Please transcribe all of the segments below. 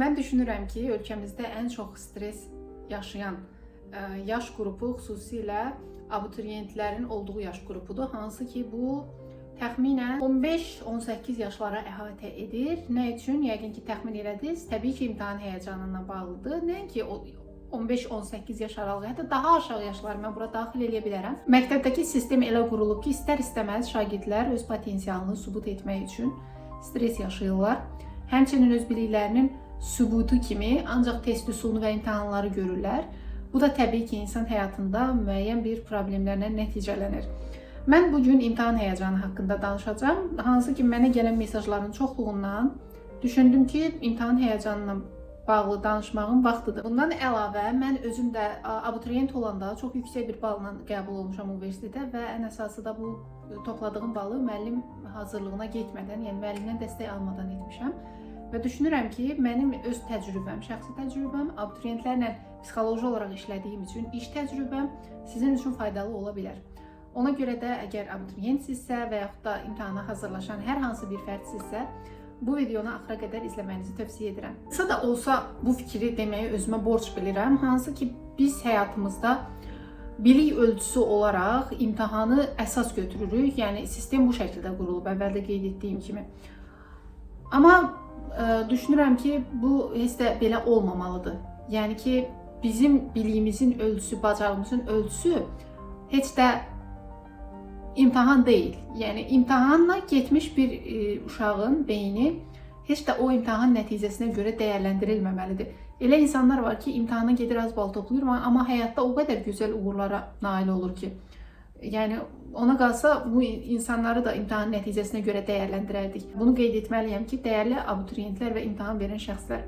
Mən düşünürəm ki, ölkəmizdə ən çox stres yaşayan yaş qrupu xüsusilə abituriyentlərin olduğu yaş qrupudur. Hansı ki, bu təxminən 15-18 yaşlara əhatə edir. Nə üçün? Yəqin ki, təxmin elədiniz. Təbii ki, imtahan həyəcanına bağlıdır. Nəinki 15-18 yaş aralığı, hətta daha aşağı yaşları mən bura daxil edə bilərəm. Məktəbdəki sistem elə qurulub ki, istər-istəməz şagirdlər öz potensialını sübut etmək üçün stres yaşayırlar. Həmçinin öz biliklərinin sübutu kimi ancaq test üsulunu və imtahanları görürlər. Bu da təbii ki, insan həyatında müəyyən bir problemlərlə nəticələnir. Mən bugün imtahan həyəcanı haqqında danışacağım. Hansı ki, mənə gələn mesajların çoxluğundan düşündüm ki, imtahan həyəcanına bağlı danışmağın vaxtıdır. Bundan əlavə, mən özüm də abituriyent olanda çox yüksək bir balla qəbul olmuşam universitetə və ən əsası da bu topladığım balı müəllim hazırlığına getmədən, yəni müəllimdən dəstək almadan etmişəm. Və düşünürəm ki, mənim öz təcrübəm, şəxsi təcrübəm, abituriyentlərlə psixoloji olaraq işlədiyim üçün iş təcrübəm sizin üçün faydalı ola bilər. Ona görə də əgər abituriyentsizsə və yaxud da imtahana hazırlaşan hər hansı bir fərdsinizsə, bu videonu axıra qədər izləməyinizi tövsiyə edirəm. Qısa da olsa bu fikri deməyi özümə borc bilirəm. Hansı ki, biz həyatımızda bilik ölçüsü olaraq imtahanı əsas götürürük. Yəni, sistem bu şəkildə qurulub, əvvəldə qeyd etdiyim kimi. Amma düşünürəm ki, bu heç də belə olmamalıdır. Yəni ki, bizim biliyimizin ölçüsü, bacarığımızın ölçüsü heç də imtahan deyil. Yəni, imtahanla getmiş bir uşağın beyni heç də o imtahan nəticəsinə görə dəyərləndirilməməlidir. Elə insanlar var ki, imtahana gedir, az bal toplayır, amma həyatda o qədər gözəl uğurlara nail olur ki, yəni ona qalsa bu insanları da imtahan nəticəsinə görə dəyərləndirərdik. Bunu qeyd etməliyəm ki, dəyərli abituriyentlər və imtahan verən şəxslər,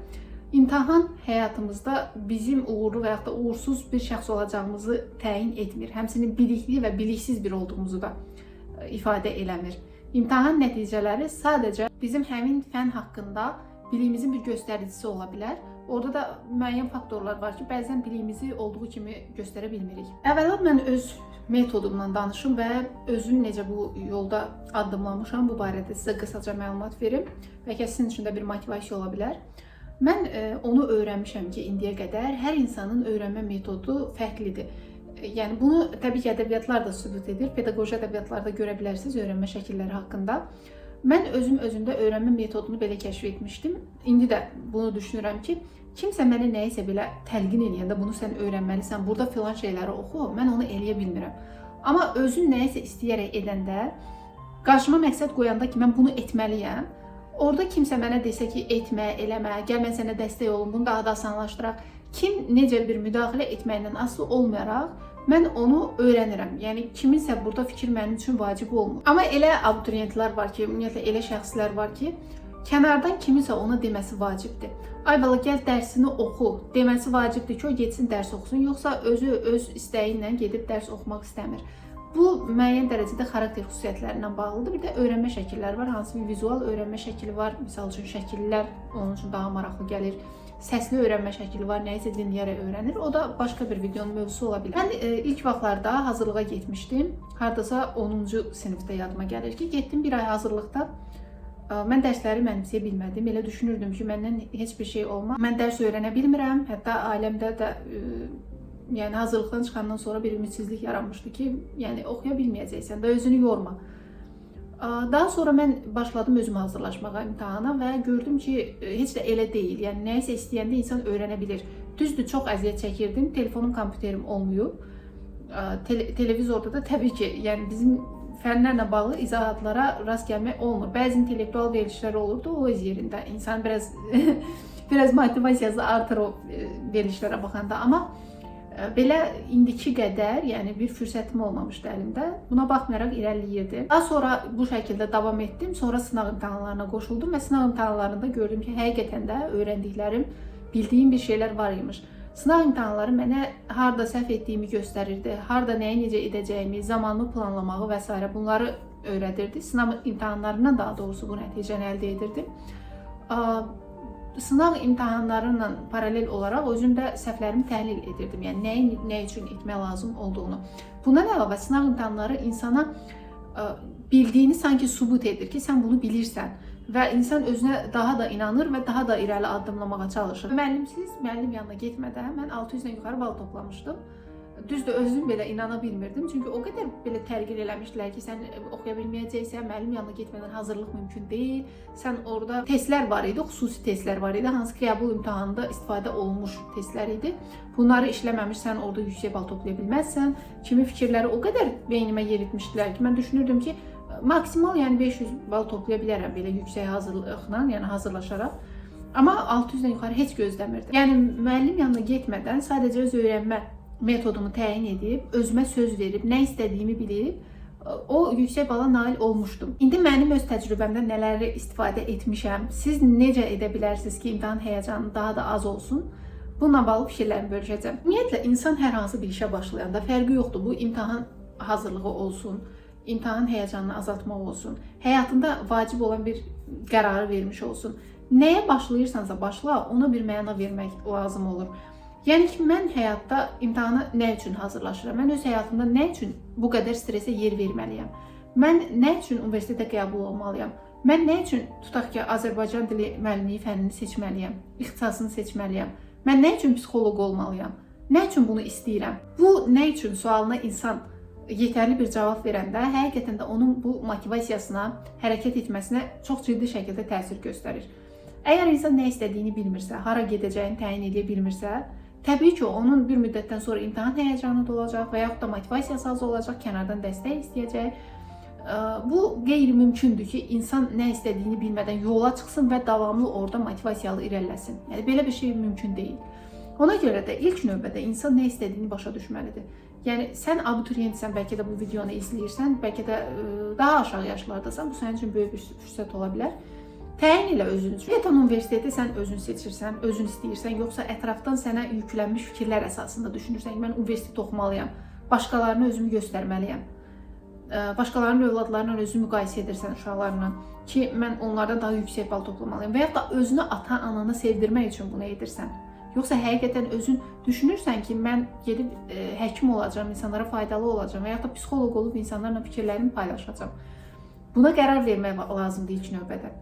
İmtahan həyatımızda bizim uğurlu və yaxud da uğursuz bir şəxs olacağımızı təyin etmir. Həmçinin bilikli və biliksiz bir olduğumuzu da ifadə eləmir. İmtahan nəticələri sadəcə bizim həmin fən haqqında biliyimizin bir göstəricisi ola bilər. Orada da müəyyən faktorlar var ki, bəzən biliyimizi olduğu kimi göstərə bilmirik. Əvvəla mən öz metodumdan danışım və özüm necə bu yolda addımlamışam, bu barədə sizə qısaca məlumat verim. Bəlkə sizin üçün də bir motivasiya ola bilər. Mən onu öyrənmişəm ki, indiyə qədər hər insanın öyrənmə metodu fərqlidir. Yəni, bunu təbii ki, ədəbiyyatlar da sübut edir. Pedaqoji ədəbiyyatlarda görə bilərsiniz öyrənmə şəkilləri haqqında. Mən özümdə öyrənmə metodunu belə kəşf etmişdim. İndi də bunu düşünürəm ki, kimsə mənə nəyisə belə təlqin eləyəndə bunu sən öyrənməlisən, burada filan şeyləri oxu, mən onu eləyə bilmirəm. Amma özüm nəyisə istəyərək edəndə, qarşıma məqsəd qoyanda ki, mən bunu etməliyəm, orada kimsə mənə desə ki, etmə, eləmə, gəl mən sənə dəstək olum, bunu daha da asanlaşdıraq. Kim necə bir müdaxilə etməyindən asılı olmayaraq, mən onu öyrənirəm. Yəni, kiminsə burada fikir mənim üçün vacib olmur. Amma elə abituriyentlər var ki, ümumiyyətlə elə şəxslər var ki, kənardan kiminsə ona deməsi vacibdir. Ay bala, gəl dərsini oxu, deməsi vacibdir ki, o getsin dərs oxusun, yoxsa özü öz istəyi ilə gedib dərs oxumaq istəmir. Bu, müəyyən dərəcədə xarakter xüsusiyyətlərindən bağlıdır. Bir də öyrənmə şəkilləri var, hansı bir vizual öyrənmə şəkili var. Misal üçün, şəkillər onun üçün daha maraqlı gəlir. Səsli öyrənmə şəkili var, nəyisə dinləyərək öyrənir. O da başqa bir videonun mövzusu ola bilər. Mən ilk vaxtlarda hazırlığa getmişdim. Hardasa 10-cu sinifdə yadıma gəlir ki, getdim bir ay hazırlıqda. Mən dərsləri mənimsəyə bilmədim. Elə düşünürdüm ki, məndən heç bir şey olmaz. Mən dərs öyrənə bilmirəm. Hətta ailəmdə də yəni hazırlıqdan çıxandan sonra bir ümidsizlik yaranmışdı ki, yəni oxuya bilməyəcəksən də, özünü yorma. Daha sonra mən başladım özümü hazırlaşmağa imtahana və gördüm ki, heç də elə deyil. Yəni nəyisə istəyəndə insan öyrənə bilir. Düzdür, çox əziyyət çəkirdim. Telefonum, kompüterim olmuyor. Televizorda da təbii ki, yəni bizim fənlərlə bağlı izahatlara rast gəlmək olmur. Bəzi intellektual verilişlər olurdu, o öz yerində. İnsan biraz motivasiyası artır o verilişlərə baxanda. Amma belə indiki qədər, yəni bir fürsətim olmamışdı əlimdə. Buna baxmayaraq irəliləyirdim. Daha sonra bu şəkildə davam etdim. Sonra sınaq imtahanlarına qoşuldum və sınaq imtahanlarında gördüm ki, həqiqətən də öyrəndiklərim, bildiyim bir şeylər var imiş. Sınaq imtahanları mənə harda səhv etdiyimi göstərirdi, harda nəyi necə edəcəyimi, zamanımı planlamağı və s. bunları öyrədirdi. Sınaq imtahanlarından daha doğrusu bu nəticəni əldə edirdim. Sınaq imtahanlarıyla paralel olaraq özümdə səhvlərimi təhlil edirdim. Yəni, nə üçün etmək lazım olduğunu. Bundan əlavə, sınaq imtahanları insana bildiyini sanki sübut edir ki, sən bunu bilirsən. və insan özünə daha da inanır və daha da irəli addımlamağa çalışır. Müəllim yanına getmədən mən 600-dən yuxarı bal toplamışdım. Düzdür, özüm belə inana bilmirdim. Çünki o qədər belə tərqil eləmişdilər ki, sən oxuya bilməyəcəksən, müəllim yanına getmədən hazırlıq mümkün deyil. Sən orada testlər var idi, xüsusi testlər var idi, hansı ki, qəbul imtahanında istifadə olunmuş testlər idi. Bunları işləməmiş sən orada yüksək bal toplaya bilməzsən. Kimi fikirləri o qədər beynimə yer etmişdilər ki, mən düşünürdüm ki, maksimal yəni 500 bal toplaya bilərəm belə yüksək hazırlıqla, yəni hazırlaşaraq. Amma 600-dən yuxarı heç gözləmirdim. Yəni müəllim yanına getmədən sadəcə öz öyrənmə metodumu təyin edib, özümə söz verib, nə istədiyimi bilib, o yüksək bala nail olmuşdum. İndi mənim öz təcrübəmdən nələri istifadə etmişəm, siz necə edə bilərsiniz ki, imtahan həyəcanı daha da az olsun? Bununla bağlı fikirlərimi bölüşəcəm. Ümumiyyətlə, insan hər hansı bir işə başlayanda fərqi yoxdur. Bu imtahan hazırlığı olsun, imtahan həyəcanını azaltmaq olsun, həyatında vacib olan bir qərarı vermiş olsun. Nəyə başlayırsansa başla, ona bir məna vermək lazım olur. Yəni ki, mən həyatda imtahana nə üçün hazırlaşıram? Mən öz həyatımda nə üçün bu qədər stresə yer verməliyəm? Mən nə üçün universitetə qəbul olmalıyam? Mən nə üçün, tutaq ki, Azərbaycan dili müəllimliyi fənnini seçməliyəm? İxtisasını seçməliyəm? Mən nə üçün psixoloq olmalıyam? Nə üçün bunu istəyirəm? Bu nə üçün sualına insan yetərli bir cavab verəndə, həqiqətən də onun bu motivasiyasına, hərəkət etməsinə çox ciddi şəkildə təsir göstərir. Əgər insan nə istədiyini bilmirsə, hara gedəcəyini təyin edə bilmirsə, təbii ki, onun bir müddətdən sonra imtahan həyəcanı da olacaq və yaxud da motivasiyası az olacaq, kənardan dəstək istəyəcək. Bu qeyri-mümkündür ki, insan nə istədiyini bilmədən yola çıxsın və davamlı orada motivasiyalı irəliləsin. Yəni, belə bir şey mümkün deyil. Ona görə də ilk növbədə insan nə istədiyini başa düşməlidir. Yəni, sən abituriyentsən, bəlkə də bu videonu izləyirsən, bəlkə də daha aşağı yaşlardasan, bu sənin üçün böyük bir fürsət ola bilər. Təyin elə özün üçün. Ümumiyyətlə, universiteti sən özün seçirsən, özün istəyirsən, yoxsa ətrafdan sənə yüklənmiş fikirlər əsasında düşünürsən ki, mən universitet oxumalıyam, başqalarına özümü göstərməliyəm, başqalarının övladlarla özünü müqayisə edirsən uşaqlarla ki, mən onlardan daha yüksək bal toplamalıyam və yaxud da özünü ata-ananı sevdirmək üçün bunu edirsən. Yoxsa həqiqətən özün düşünürsən ki, mən gedib həkim olacağam, insanlara faydalı olacağam və yaxud da psixoloq olub insanlarla fikirlərimi paylaşacağam. Buna qərar vermək lazımdır ilk növbədə.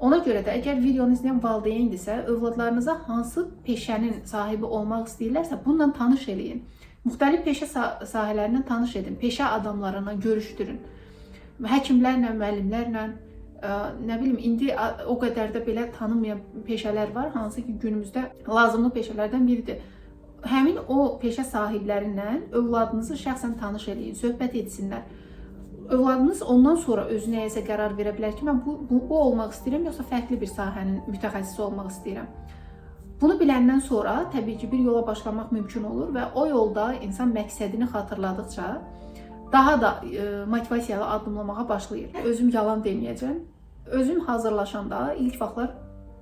Ona görə də əgər videonu izləyən valideyndirsə, övladlarınıza hansı peşənin sahibi olmaq istəyirlərsə, bununla tanış eləyin. Müxtəlif peşə sahələrindən tanış edin, peşə adamlarına görüşdürün. Həkimlərlə, müəllimlərlə, nə bilim, indi o qədər də belə tanınmayan peşələr var, hansı ki, günümüzdə lazımlı peşələrdən biridir. Həmin o peşə sahiblərindən övladınızı şəxsən tanış eləyin, söhbət etsinlər. Övladınız ondan sonra özü nəyəsə qərar verə bilər ki, mən bu olmaq istəyirəm, yoxsa fərqli bir sahənin mütəxəssisi olmaq istəyirəm. Bunu biləndən sonra təbii ki, bir yola başlamaq mümkün olur və o yolda insan məqsədini xatırladıqca daha da motivasiyalı addımlamağa başlayır. Özüm yalan deməyəcəm. Özüm hazırlaşanda ilk vaxtlar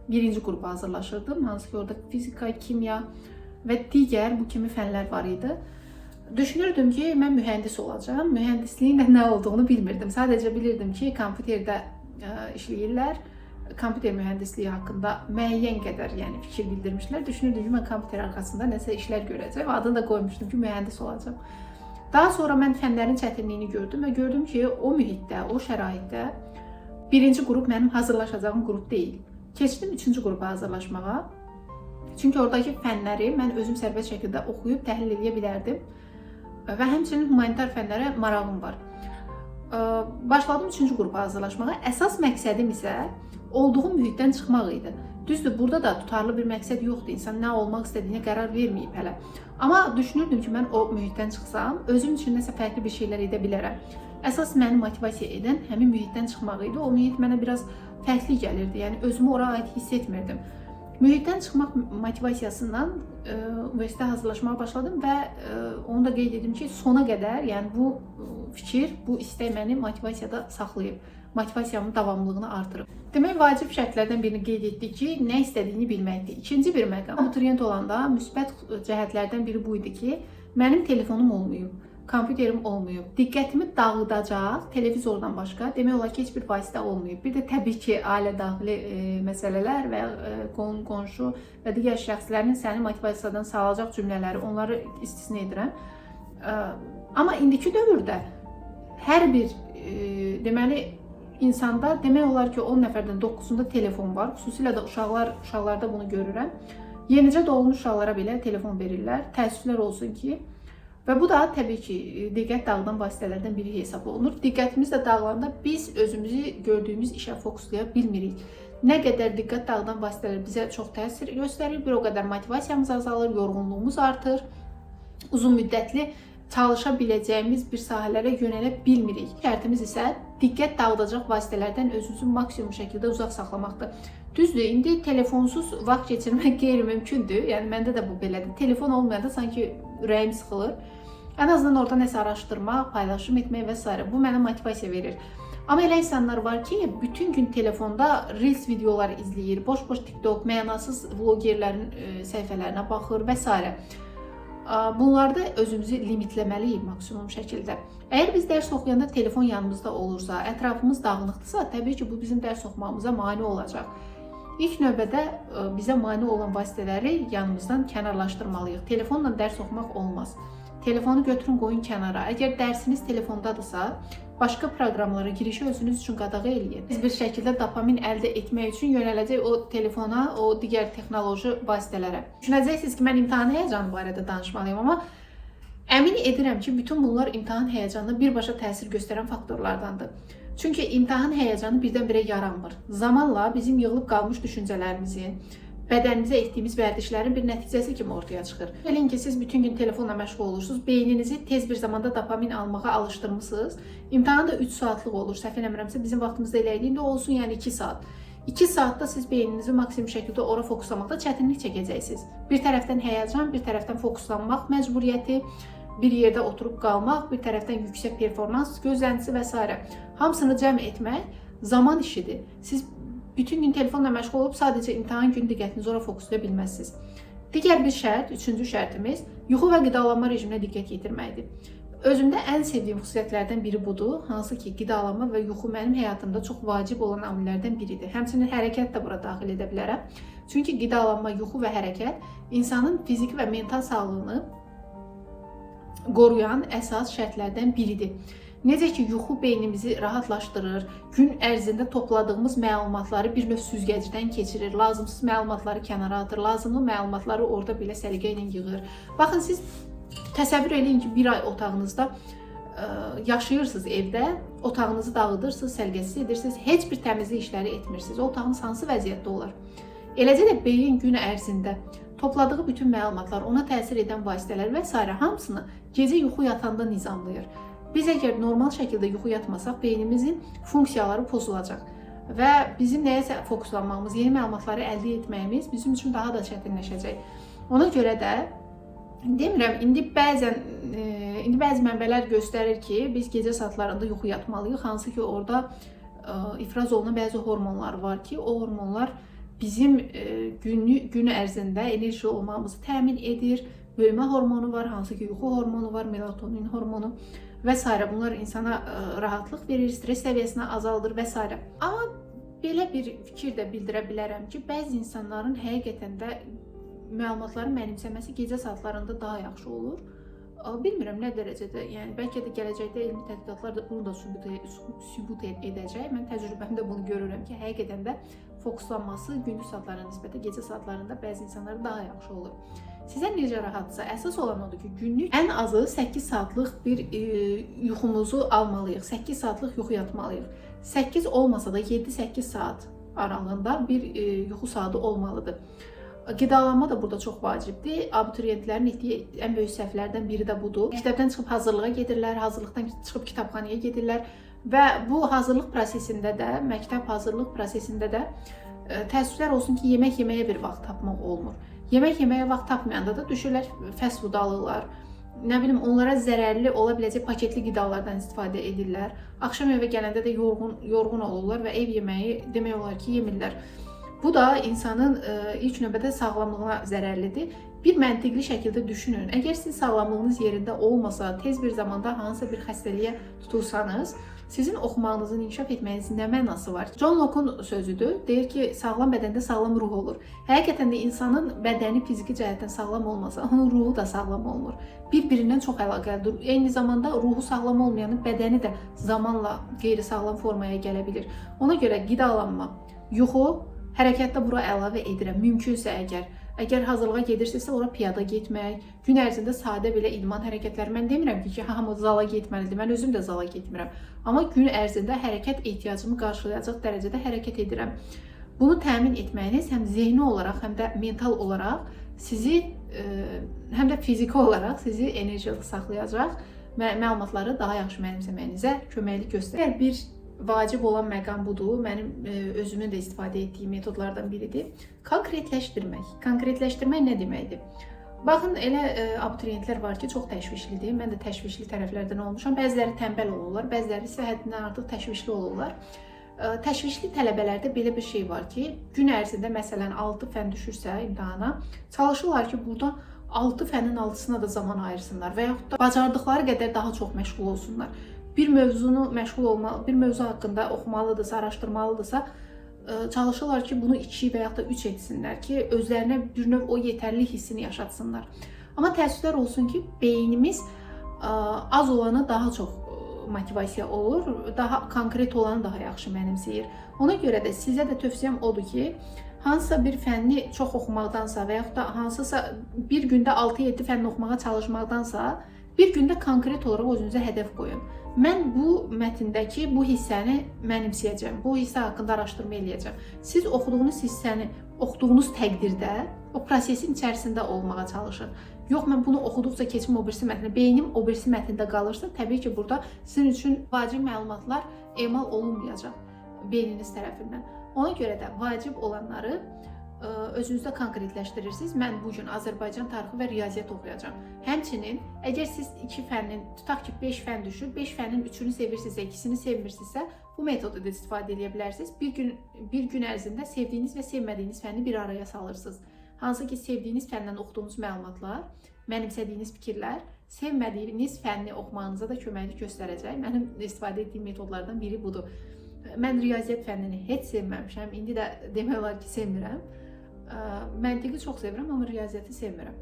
birinci qrupa hazırlaşırdım, hansı ki, orada fizika, kimya və digər bu kimi fənlər var idi. Düşünürdüm ki, mən mühəndis olacağam. Mühəndisliyin də nə olduğunu bilmirdim. Sadəcə bilirdim ki, kompüterdə işləyirlər. Kompüter mühəndisliyi haqqında müəyyən qədər fikir bildirmişlər. Düşünürdüm ki, mən kompüter arxasında nəsə işlər görəcəm. Adını da qoymuşdum ki, mühəndis olacağam. Daha sonra mən fənlərin çətinliyini gördüm və gördüm ki, o mühitdə, o şəraitdə birinci qrup mənim hazırlaşacağım qrup deyil. Keçdim 3-cü qrupa hazırlaşmağa. Çünki oradakı fənləri mən özüm sərbəst şəkildə oxuyub təhlil edə bilərdim. Və həmçinin humanitar fənlərə marağım var. Başladım 3-cü qrupa hazırlaşmağa. Əsas məqsədim isə olduğum mühitdən çıxmaq idi. Düzdür, burada da tutarlı bir məqsəd yoxdur. İnsan nə olmaq istədiyinə qərar verməyib hələ. Amma düşünürdüm ki, mən o mühitdən çıxsam, özüm üçün nəsə fərqli bir şeylər edə bilərəm. Əsas məni motivasiya edən həmin mühitdən çıxmaq idi. O mühit mənə biraz fərqli gəlirdi. Yəni, özümü ora aid hiss etmirdim. Mühitdən çıxmaq motivasiyasından universitetə hazırlaşmağa başladım və onu da qeyd edim ki, sona qədər, yəni bu fikir, bu istək məni motivasiyada saxlayıb, motivasiyamın davamlılığını artırıb. Demək, vacib şərtlərdən birini qeyd etdik ki, nə istədiyini bilməkdir. İkinci bir məqam, abituriyent olanda müsbət cəhətlərdən biri bu idi ki, mənim telefonum olmayıb, kompüterim olmayıb, diqqətimi dağıdacaq televizordan başqa, demək olar ki, heç bir vasitə olmayıb. Bir də təbii ki, ailə daxili məsələlər və qonşu və digər şəxslərin səni motivasiyadan sağlayacaq cümlələri, onları istisna edirəm. Amma indiki dövrdə hər bir, deməli, insanda demək olar ki 10 nəfərdən 9-unda telefon var. Xüsusilə də uşaqlarda bunu görürəm. Yenicə doğulmuş uşaqlara belə telefon verirlər. Təəssüflər olsun ki. Və bu da təbii ki, diqqət dağıdan vasitələrdən biri hesab olunur. Diqqətimiz də dağılanda biz özümüzü gördüyümüz işə fokuslaya bilmirik. Nə qədər diqqət dağıdan vasitələr bizə çox təsir göstərir, bir o qədər motivasiyamız azalır, yorğunluğumuz artır. Uzun müddətli çalışa biləcəyimiz bir sahələrə yönələ bilmirik. Şərtimiz isə diqqət dağıdacaq vasitələrdən özümüzü maksimum şəkildə uzaq saxlamaqdır. Düzdür, indi telefonsuz vaxt keçirmək qeyri-mümkündür. Yəni məndə də bu belədir. Telefon olmayanda sanki ürəyim sıxılır. Ən azından orada nəsə araşdırmaq, paylaşım etmək və s. bu mənə motivasiya verir. Amma elə insanlar var ki, bütün gün telefonda Reels videolar izləyir, boş-boş TikTok, mənasız vlogerlərin səhifələrinə baxır və s. Bunlarda özümüzü limitləməliyik maksimum şəkildə. Əgər biz dərs oxuyanda telefon yanımızda olursa, ətrafımız dağınıqdırsa, təbii ki, bu bizim dərs oxumağımıza mane olacaq. İlk növbədə bizə mane olan vasitələri yanımızdan kənarlaşdırmalıyıq. Telefonla dərs oxumaq olmaz. Telefonu götürün, qoyun kənara. Əgər dərsiniz telefondadırsa, başqa proqramlara girişi özünüz üçün qadağa eləyin. Biz bir şəkildə dopamin əldə etmək üçün yönələcək o telefona, o digər texnoloji vasitələrə. Düşünəcəksiniz ki, mən imtahan həyəcanı barədə danışmalıyım, amma əmin edirəm ki, bütün bunlar imtahan həyəcanına birbaşa təsir göstərən faktorlardandır. Çünki imtahan həyəcanı birdən-birə yaranmır. Zamanla bizim yığılıb qalmış düşüncələrimizin, bədənimizə etdiyimiz vərdişlərin bir nəticəsi kimi ortaya çıxır. Bilin ki, siz bütün gün telefonla məşğul olursunuz, beyninizi tez bir zamanda dopamin almağa alışdırmısınız. İmtahan da 3 saatlıq olur, səhv eləmirəmsə bizim vaxtımızda elə idi, olsun yəni 2 saat. 2 saatda siz beyninizi maksimum şəkildə ora fokuslamaqda çətinlik çəkəcəksiniz. Bir tərəfdən həyəcan, bir tərəfdən fokuslanmaq məcburiyyəti, bir yerdə oturub qalmaq, bir tərəfdən yüksək performans gözləntisi və s. Hamısını cəm etmək zaman işidir. Siz bütün gün telefonla məşğul olub sadəcə imtahan günü diqqətinizi ora fokuslaya bilməzsiniz. Digər bir şərt, üçüncü şərtimiz yuxu və qidalanma rejiminə diqqət yetirməkdir. Özümdə ən sevdiyim xüsusiyyətlərdən biri budur, hansı ki qidalanma və yuxu mənim həyatımda çox vacib olan amillərdən biridir. Həmçinin hərəkət də bura daxil edə bilərəm. Çünki qidalanma, yuxu və hərəkət insanın fiziki və mental sağlığını qoruyan əsas şərtlərdən biridir. Necə ki, yuxu beynimizi rahatlaşdırır, gün ərzində topladığımız məlumatları bir növ süzgəcdən keçirir, lazımsız məlumatları kənara atır, lazımlı məlumatları orada belə səliqə ilə yığır. Baxın, siz təsəvvür edin ki, bir ay otağınızda yaşayırsınız evdə, otağınızı dağıdırsınız, səlqəsiz edirsiniz, heç bir təmizlik işləri etmirsiniz. O otağınız hansı vəziyyətdə olar? Eləcə də beyin gün ərzində topladığı bütün məlumatlar, ona təsir edən vasitələr və s. hamısını gecə yuxu yatanda nizamlayır. Biz əgər normal şəkildə yuxu yatmasaq, beynimizin funksiyaları pozulacaq və bizim nəyəsə fokuslanmamız, yeni məlumatları əldə etməyimiz bizim üçün daha da çətinləşəcək. Ona görə də demirəm, indi bəzi mənbələr göstərir ki, biz gecə saatlarında yuxu yatmalıyıq, hansı ki orada ifraz olunan bəzi hormonlar var ki, o hormonlar bizim gün ərzində enerji olmamızı təmin edir. Böyümə hormonu var, hansı ki yuxu hormonu var, melatonin hormonu və s. Bunlar insana rahatlıq verir, stres səviyyəsini azaldır və s. Amma belə bir fikir də bildirə bilərəm ki, bəzi insanların həqiqətən də məlumatları mənimsəməsi gecə saatlarında daha yaxşı olur. Bilmirəm nə dərəcədə, yəni bəlkə də gələcəkdə elmi tədqiqatlar da bunu da sübut edəcək. Mən təcrübəmdə bunu görürəm ki, həqiqətən də fokuslanması gündüz saatlarına nisbətən gecə saatlarında bəzi insanlara daha yaxşı olur. Sizə necə rahatsa, əsas olan odur ki, günlük ən azı 8 saatlıq bir yuxumuzu almalıyıq. 8 saatlıq yuxu yatmalıyıq. 8 olmasa da 7-8 saat aralığında bir yuxu saatı olmalıdır. Qidalanma da burada çox vacibdir. Abituriyentlərin etdiyi ən böyük səhvlərdən biri də budur. Məktəbdən çıxıb hazırlığa gedirlər, hazırlıqdan çıxıb kitabxanaya gedirlər və bu hazırlıq prosesində də, məktəb hazırlıq prosesində də təəssüflər olsun ki, yemək yeməyə bir vaxt tapmaq olmur. Yemək yeməyə vaxt tapmayanda da düşürlər fast food alırlar. Nə bilim, onlara zərərli ola biləcək paketli qidalardan istifadə edirlər. Axşam evə gələndə də yorğun olurlar və ev yeməyi demək olar ki, yemirlər. Bu da insanın ilk növbədə sağlamlığına zərərlidir. Bir məntiqli şəkildə düşünün. Əgər siz sağlamlığınız yerində olmasa, tez bir zamanda hansısa bir xəstəliyə tutulsanız, Sizin oxumağınızın inkişaf etməyinizin nə mənası var? John Locke'un sözüdür. Deyir ki, sağlam bədəndə sağlam ruh olur. Həqiqətən də insanın bədəni fiziki cəhətdən sağlam olmasa, onun ruhu da sağlam olmur. Bir-birindən çox əlaqəlidir. Eyni zamanda ruhu sağlam olmayanın bədəni də zamanla qeyri-sağlam formaya gələ bilir. Ona görə qidalanma, yuxu, hərəkətdə bura əlavə edirəm. Mümkünsə əgər hazırlığa gedirsinizsə, ora piyada getmək, gün ərzində sadə belə idman hərəkətləri. Mən demirəm ki, hamı zala getməlidir. Mən özüm də zala getmirəm. Amma gün ərzində hərəkət ehtiyacımı qarşılayacaq dərəcədə hərəkət edirəm. Bunu təmin etməyiniz həm zehni olaraq, həm də mental olaraq sizi, həm də fiziki olaraq sizi enerjili saxlayacaq və məlumatları daha yaxşı mənimsəməyinizə köməklik göstərər. Bir vacib olan məqam budur. Mənim özümün də istifadə etdiyim metodlardan biridir. Konkretləşdirmək. Konkretləşdirmək nə deməkdir? Baxın, elə abituriyentlər var ki, çox təşvişlidir. Mən də təşvişli tərəflərdən olmuşam. Bəziləri tənbəl olurlar, bəziləri isə həddindən artıq təşvişli olurlar. Təşvişli tələbələrdə belə bir şey var ki, gün ərzində məsələn 6 fən düşürsə imtahana, çalışırlar ki, burada 6 fənin 6-sına da zaman ayırsınlar və yaxud da bacardıqları qədər daha çox məşğul olsunlar. Bir mövzunu məşğul olmalı, bir mövzu haqqında oxumalıdırsa, araşdırmalıdırsa, çalışırlar ki, bunu 2 və yaxud da 3 etsinlər ki, özlərinə bir növ o yetərlilik hissini yaşatsınlar. Amma təəssüflər olsun ki, beynimiz az olanı daha çox motivasiya olur, daha konkret olanı daha yaxşı mənimsəyir. Ona görə də sizə də tövsiyəm odur ki, hansısa bir fənni çox oxumaqdansa və yaxud da hansısa bir gündə 6-7 fənni oxumağa çalışmaqdansa, bir gündə konkret olaraq özünüzə hədəf qoyun. Mən bu mətndəki bu hissəni mənimsəyəcəm, bu hissə haqqında araşdırma eləyəcəm. Siz oxuduğunuz hissəni oxuduğunuz təqdirdə o prosesin içərisində olmağa çalışın. Yox, mən bunu oxuduqca keçim o birisi mətnə, beynim o birisi mətndə qalırsa, təbii ki, burada sizin üçün vacib məlumatlar emal olunmayacaq beyniniz tərəfindən. Ona görə də vacib olanları özünüzdə konkretləşdirirsiniz. Mən bugün Azərbaycan tarixi və riyaziyyat oxuyacağam. Həmçinin, əgər siz 2 fənnin, tutaq ki 5 fən düşür, 5 fənnin 3-ünü sevirsinizsə, 2-sini sevmirsinizsə, bu metodu da istifadə edə bilərsiniz. Bir gün ərzində sevdiyiniz və sevmədiyiniz fənni bir araya salırsınız. Hansı ki, sevdiyiniz fəndən oxuduğunuz məlumatlar, mənimsədiyiniz fikirlər, sevmədiyiniz fənni oxumağınıza da köməklik göstərəcək. Mənim istifadə etdiyim metodlardan biri budur. Mən riyaziyyat fənnini heç sevməmişəm, indi də demək olar ki, sevmirəm. Məntiqi çox sevirəm, amma riyaziyyatı sevmirəm.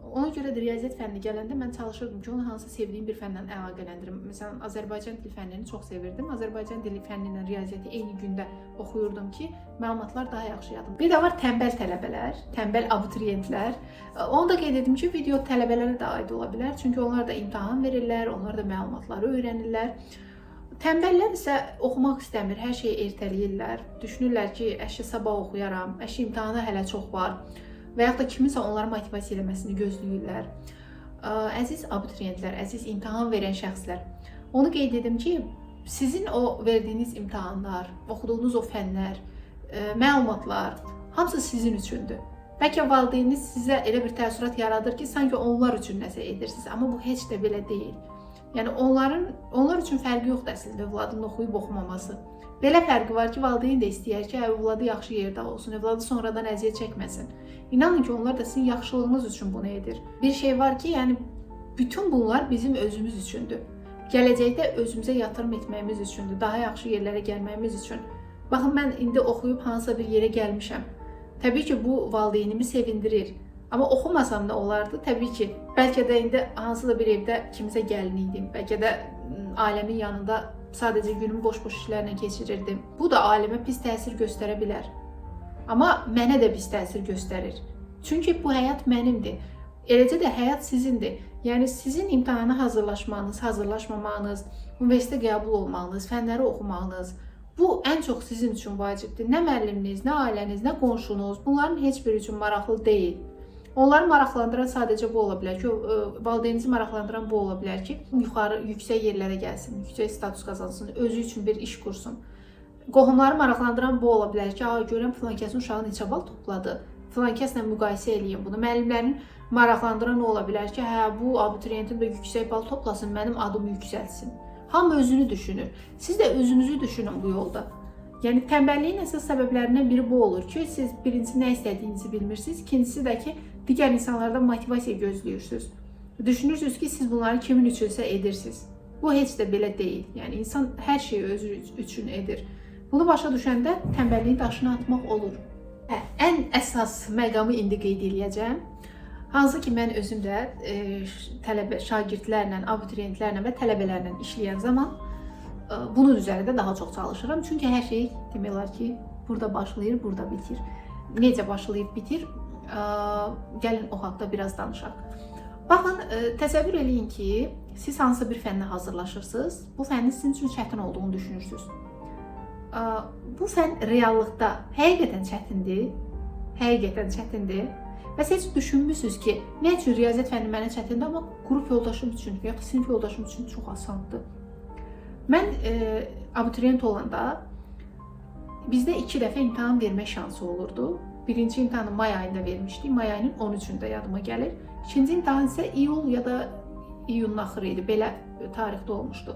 Ona görə də riyaziyyat fənni gələndə mən çalışırdım ki, onu hansı sevdiyim bir fəndən əlaqələndirim. Məsələn, Azərbaycan dili fənnini çox sevirdim. Azərbaycan dili fənni ilə riyaziyyatı eyni gündə oxuyurdum ki, məlumatlar daha yaxşı yadım. Bir də var tənbəl tələbələr, tənbəl abituriyentlər. Onu da qeyd edim ki, video tələbələrə də aid ola bilər. Çünki onlar da imtahan verirlər, onlar da məlumatları öyrənirlər. Tənbəllər isə oxumaq istəmir, hər şeyi ertələyirlər. Düşünürlər ki, əşi sabah oxuyaram, əşi imtahana hələ çox var və yaxud da kiminsə onları motivasiya eləməsini gözləyirlər. Əziz abituriyentlər, əziz imtahan verən şəxslər, onu qeyd edim ki, sizin o verdiyiniz imtahanlar, oxuduğunuz o fənlər, məlumatlar hamısı sizin üçündür. Bəlkə valideyniniz sizə elə bir təəssürat yaradır ki, sanki onlar üçün nəsə edirsiniz, amma bu heç də belə deyil. Yəni onlar üçün fərqi yoxdur əslində övladın oxuyub oxumaması. Belə fərqi var ki, valideyn də istəyər ki, övladı yaxşı yerdə olsun, övladı sonradan əziyyət çəkməsin. İnanın ki, onlar da sizin yaxşılığınız üçün bunu edir. Bir şey var ki, yəni bütün bunlar bizim özümüz üçündür. Gələcəkdə özümüzə yatırım etməyimiz üçündür, daha yaxşı yerlərə gəlməyimiz üçün. Baxın, mən indi oxuyub hansısa bir yerə gəlmişəm. Təbii ki, bu valideynimi sevindirir. Amma oxumasam da olardı, təbii ki, bəlkə də indi hansısa bir evdə kimisə gəlin idim, bəlkə də ailəmin yanında sadəcə günümü boş-boş işlərlə keçirirdim. Bu da ailəmə pis təsir göstərə bilər. Amma mənə də pis təsir göstərir. Çünki bu həyat mənimdir. Eləcə də həyat sizindir. Yəni sizin imtahana hazırlaşmanız, hazırlaşmamağınız, universitetə qəbul olmağınız, fənləri oxumağınız, bu ən çox sizin üçün vacibdir. Nə müəlliminiz, nə ailəniz, nə qonşunuz, bunların heç biri üçün maraqlı deyil. Onları maraqlandıran sadəcə bu ola bilər ki, valideyninizi maraqlandıran bu ola bilər ki, yuxarı, yüksək yerlərə gəlsin, yüksək status qazansın, özü üçün bir iş kursun. Qohumları maraqlandıran bu ola bilər ki, görəm filankəsin uşağı neçə bal topladı, filankəslə müqayisə edeyim bunu. Müəllimlərin maraqlandıran ola bilər ki, hə, bu abituriyentin də yüksək bal toplasın, mənim adımı yüksəlsin. Hamı özünü düşünür. Siz də özünüzü düşünün bu yolda. Yəni tənbəlliyin əsas səbəblərindən biri bu olur ki, siz birincisi nə istədiyinizi bilmirsiniz, ikincisi də ki, digər insanlardan motivasiya gözləyirsiniz. Düşünürsünüz ki, siz bunları kimin üçünsə edirsiniz. Bu heç də belə deyil. Yəni insan hər şeyi özü üçün edir. Bunu başa düşəndə tənbəlliyin daşını atmaq olur. Ən əsas məqamı indi qeyd edəcəm. Hansı ki mən özüm də tələbə şagirdlərlə, abituriyentlərlə və tələbələrlə işləyən zaman bunun üzərində daha çox çalışıram. Çünki hər şey demək olar ki, burada başlayır, burada bitir. Necə başlayıb bitir? Gəlin o haqqda biraz danışaq. Baxın, təsəvvür eləyin ki, siz hansı bir fənnə hazırlaşırsınız, bu fənnin sizin üçün çətin olduğunu düşünürsünüz. Bu fənn reallıqda həqiqətən çətindir. Və siz düşünmüsünüz ki, nə üçün riyaziyyat fənni mənə çətindir, amma qrup yoldaşım üçün və ya sinif yoldaşım üçün çox asandır. Mən abituriyent olanda bizdə 2 dəfə imtahan vermək şansı olurdu. Birinci imtahanı may ayında vermişdik, may ayının 13-ündə yadıma gəlir. İkinci imtahan isə iyul ya da iyunun axırı idi, belə tarixdə olmuşdu.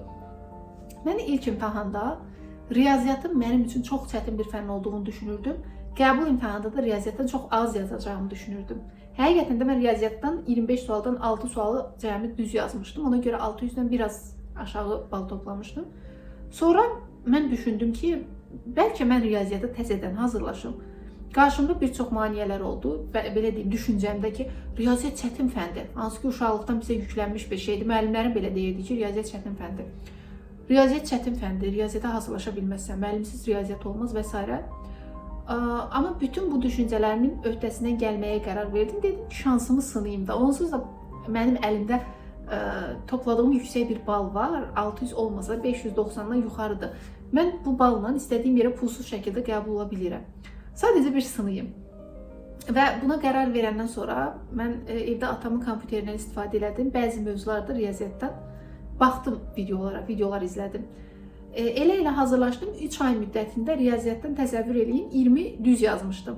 Mən ilk imtahanda riyaziyyatın mənim üçün çox çətin bir fənn olduğunu düşünürdüm. Qəbul imtahanında da riyaziyyatdan çox az yazacağımı düşünürdüm. Həqiqətən də mən riyaziyyatdan 25 sualdan 6 sualı cəmi düz yazmışdım. Ona görə 600-dən biraz aşağı bal toplamışdım. Sonra mən düşündüm ki, bəlkə mən riyaziyyata təzədən hazırlaşım. Qarşımda bir çox maneələr oldu və belə deyim, düşüncəmdə ki, riyaziyyat çətin fəndir. Hansı ki, uşaqlıqdan bizə yüklənmiş bir şeydir. Müəllimlərim belə deyirdi ki, riyaziyyat çətin fəndir. Riyaziyyat çətin fəndir, riyaziyyata hazırlaşa bilməzsən, müəllimsiz riyaziyyat olmaz və s. Amma bütün bu düşüncələrimin öhdəsindən gəlməyə qərar verdim. Dedim ki, şansımı sınayım da. Onsuz da mənim əlimdə topladığım yüksək bir bal var. 600 olmasa 590-dan yuxarıdır. Mən bu balla istədiyim yerə pulsuz şəkildə qəbul ola bilirəm. Sadəcə bir sınayım. Və buna qərar verəndən sonra mən evdə atamın kompüterindən istifadə elədim. Bəzi mövzularda riyaziyyatdan baxdım videolar izlədim. Elə hazırlaşdım. 3 ay müddətində riyaziyyatdan təsəvvür eləyin 20 düz yazmışdım.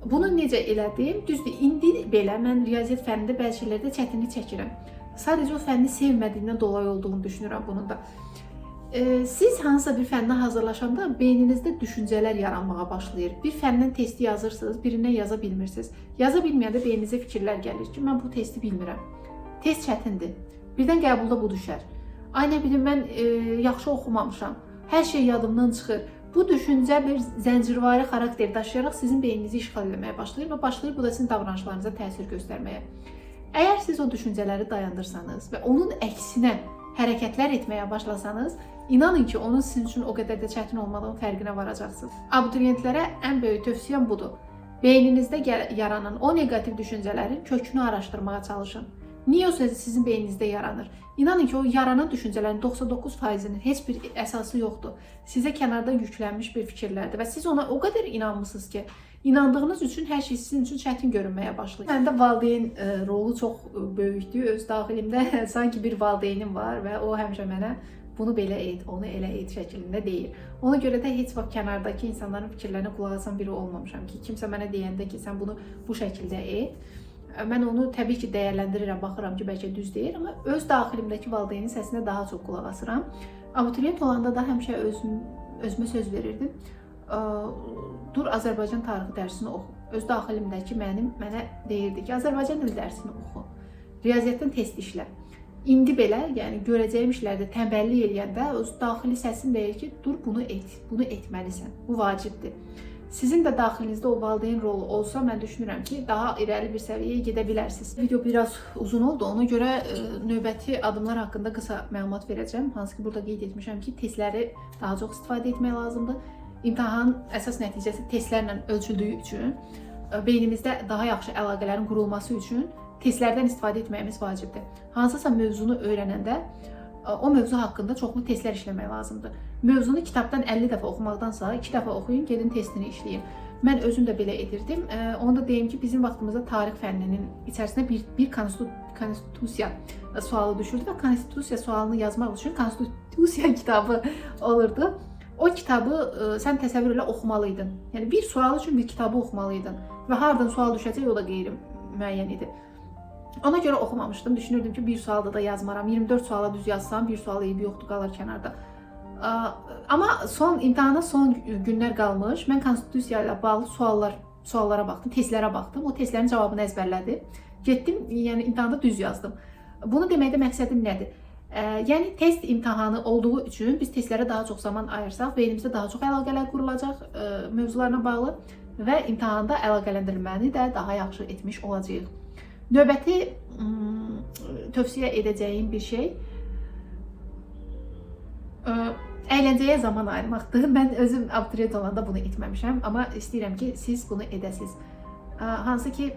Bunu necə elədim? Düzdür, indi belə mən riyaziyyat fənnində bəzi şeylərdə çətinlik çəkirəm. Sadəcə o fənni sevmədiyimdən dolayı olduğunu düşünürəm bunun da. Siz hansısa bir fənnə hazırlaşanda beyninizdə düşüncələr yaranmağa başlayır. Bir fəndən testi yazırsınız, birindən yaza bilmirsiniz. Yaza bilməyəndə beyninizə fikirlər gəlir ki, mən bu testi bilmirəm. Test çətindir. Birdən qəbulda bu düşər. Ay nə bilim, mən yaxşı oxumamışam. Hər şey yadımdan çıxır. Bu düşüncə bir zəncirvari xarakter daşıyaraq sizin beyninizi işğal etməyə başlayır və başlayır bu da sizin davranışlarınıza təsir göstərməyə. Əgər siz o düşüncələri dayandırsanız və onun əksinə hərəkətlər etməyə başlasanız, inanın ki, onun sizin üçün o qədər də çətin olmadığının fərqinə varacaqsınız. Abituriyentlərə ən böyük tövsiyəm budur. Beyninizdə yaranan o negativ düşüncələrin kökünü araşdırmağa çalışın. Niyə o sözü sizin beyninizdə yaranır? İnanın ki, o yaranan düşüncələrin 99%-nin heç bir əsası yoxdur. Sizə kənardan yüklənmiş bir fikirlərdir və siz ona o qədər inanmısınız ki, inandığınız üçün hər şey sizin üçün çətin görünməyə başlayır. Məndə valideyn rolu çox böyükdür. Öz daxilimdə sanki bir valideynim var və o həmişə mənə bunu belə et, onu elə et şəklində deyir. Ona görə də heç vaxt kənardakı insanların fikirlərinə qulaq asan biri olmamışam ki, kimsə mənə deyəndə ki, sən bunu bu şəkildə et. Mən onu təbii ki, dəyərləndirirəm, baxıram ki, bəlkə düz deyir, amma öz daxilimdəki valideynin səsinə daha çox qulaq asıram. Abituriyent olanda da həmişə özümə söz verirdim. Dur, Azərbaycan tarixi dərsini oxu. Öz daxilimdəki mənə deyirdi ki, Azərbaycan dili dərsini oxu. Riyaziyyatdan test işlə. İndi belə, yəni görəcəyim işlərdə tənbəllik eləyəndə öz daxili səsim deyir ki, dur, bunu etməlisən, bu vacibdir. Sizin də daxilinizdə o valideyn rolu olsa, mən düşünürəm ki, daha irəli bir səviyyəyə gedə bilərsiniz. Video biraz uzun oldu, ona görə növbəti adımlar haqqında qısa məlumat verəcəm. Hansı ki, burada qeyd etmişəm ki, testləri daha çox istifadə etmək lazımdır. İmtahan əsas nəticəsi testlərlə ölçüldüyü üçün, beynimizdə daha yaxşı əlaqələrin qurulması üçün testlərdən istifadə etməyimiz vacibdir. Hansısa mövzunu öyrənəndə o mövzu haqqında çoxlu testlər işləmək lazımdır. Mövzunu kitabdan 50 dəfə oxumaqdansa 2 dəfə oxuyun, gedin testini işləyin. Mən özüm də belə edirdim. Onu da deyim ki, bizim vaxtımızda tarix fənninin içərisində bir konstitusiya sualı düşürdü və konstitusiya sualını yazmaq üçün konstitusiya kitabı olurdu. O kitabı sən təsəvvür elə oxumalıydın. Yəni bir sual üçün bir kitabı oxumalıydın və hardan sual düşəcək o da qeyri-müəyyən idi. Ona görə oxumamışdım. Düşünürdüm ki, bir sualda da yazmaram. 24 suala düz yazsam, bir sual eybi yoxdur, qalır kənarda. Amma imtahana son günlər qalmış. Mən konstitusiya ilə bağlı suallara baxdım, testlərə baxdım. O testlərin cavabını əzbərlədim. Getdim, yəni imtahanda düz yazdım. Bunu deməkdə məqsədim nədir? Yəni test imtahanı olduğu üçün biz testlərə daha çox zaman ayırsaq, beynimizdə daha çox əlaqələr qurulacaq mövzularla bağlı və imtahanda əlaqələndirilməni də daha yaxşı etmiş olacağıq. Növbəti tövsiyə edəcəyim bir şey əyləncəyə zaman ayırmaqdır. Mən özüm abituriyent olanda bunu etməmişəm, amma istəyirəm ki, siz bunu edəsiniz. Hansı ki,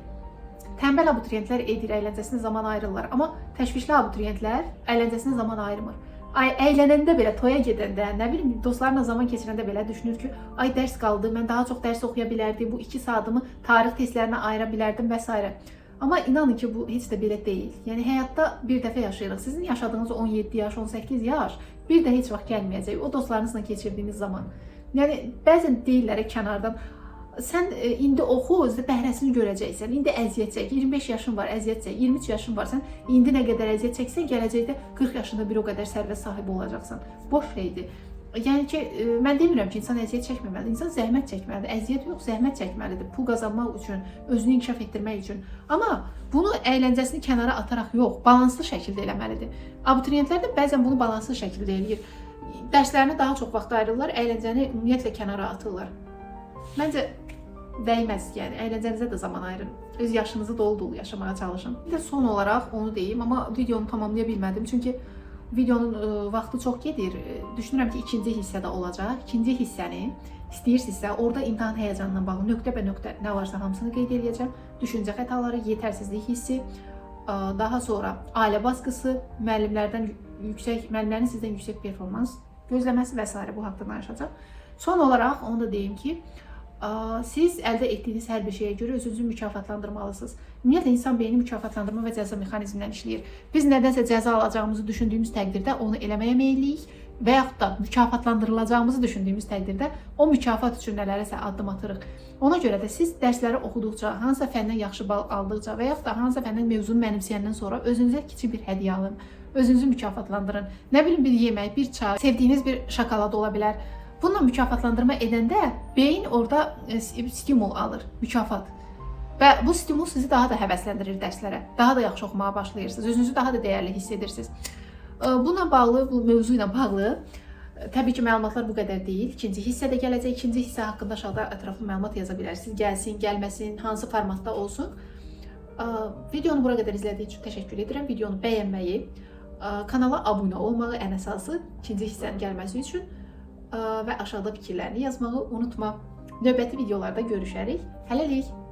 tənbəl abituriyentlər edir, əyləncəsinə zaman ayırırlar, amma təşvişli abituriyentlər əyləncəsinə zaman ayırmır. Əylənəndə belə, toya gedəndə, nə bilim, dostlarla zaman keçirəndə belə düşünür ki, ay dərs qaldı, mən daha çox dərs oxuya bilərdim, bu 2 saatımı tarix testlərinə ayıra bilərdim və s. Amma inanın ki, bu heç də belə deyil. Yəni həyatda bir dəfə yaşayırıq. Sizin yaşadığınız 17 yaş, 18 yaş bir də heç vaxt gəlməyəcək. O dostlarınızla keçirdiyiniz zaman. Yəni bəzən deyirlər kənardan, sən indi oxu, bəhrəsini görəcəksən. İndi əziyyət çək. 25 yaşın var, əziyyət çək. 23 yaşın var, sən indi nə qədər əziyyət çəksən, gələcəkdə 40 yaşında bir o qədər sərvət sahibi olacaqsan. Boş şeydir. Yəni ki, mən demirəm ki, insan əziyyət çəkməməlidir. İnsan zəhmət çəkməlidir. Əziyyət yox, zəhmət çəkməlidir. Pul qazanmaq üçün, özünü inkişaf etdirmək üçün. Amma bunu əyləncəsini kənara ataraq yox, balanslı şəkildə eləməlidir. Abituriyentlər də bəzən bunu balanslı şəkildə eləyir. Dərslərinə daha çox vaxt ayırırlar, əyləncəni ümumiyyətlə kənara atırlar. Məncə dəyməz, yəni əyləncənizə də zaman ayırın. Öz yaşınızı dolu-dolu yaşamağa çalışın. Bir də son olaraq onu deyim, amma videonu tamamlaya bilmədim. Çünki videonun vaxtı çox gedir. Düşünürəm ki, ikinci hissədə olacaq. İkinci hissəni istəyirsinizsə, orada imtahan həyəcanla bağlı nöqtə-bə-nöqtə nə varsa hamısını qeyd edəcəm. Düşüncə xətaları, yetərsizlik hissi, daha sonra ailə baskısı, müəllimlərin sizdən yüksək performans gözləməsi və s. bu haqqda danışacağam. Son olaraq onu da deyim ki, siz əldə etdiyiniz hər bir şeyə görə özünüzü mükafatlandırmalısınız. Ümumiyyətlə, insan beyni mükafatlandırma və cəza mexanizmindən işləyir. Biz nədənsə cəza alacağımızı düşündüyümüz təqdirdə onu eləməyə meyilliyik və yaxud da mükafatlandırılacağımızı düşündüyümüz təqdirdə o mükafat üçün nələrisə addım atırıq. Ona görə də siz dərsləri oxuduqca, hansısa fəndən yaxşı bal aldıqca və yaxud da hansısa fəndən mövzunu mənimsəyəndən sonra özünüzə kiçik bir hədiyyə alın. Özünüzü mükafatlandırın. Nə bilim, bir yemək, bir çay, sevdiyiniz bir şokolad ola bilər. Bununla mükafatlandırma edəndə beyin orada stimul alır, mükafat. Və bu stimul sizi daha da həvəsləndirir dərslərə. Daha da yaxşı oxumağa başlayırsınız, özünüzü daha da dəyərli hiss edirsiniz. Bununla bağlı, bu mövzu ilə bağlı təbii ki, məlumatlar bu qədər deyil. İkinci hissədə gələcək. İkinci hissə haqqında aşağıda ətraflı məlumat yaza bilərsiniz. Gəlsin, gəlməsin, hansı formatda olsun. Videonu bura qədər izlədiyiniz üçün təşəkkür edirəm. Videonu bəyənməyi, kanala abunə olmağı ən əsası ikinci hissənin gəlməsi üçün və aşağıda fikirlərini yazmağı unutma. Növbəti videolarda görüşərik. Hələlik!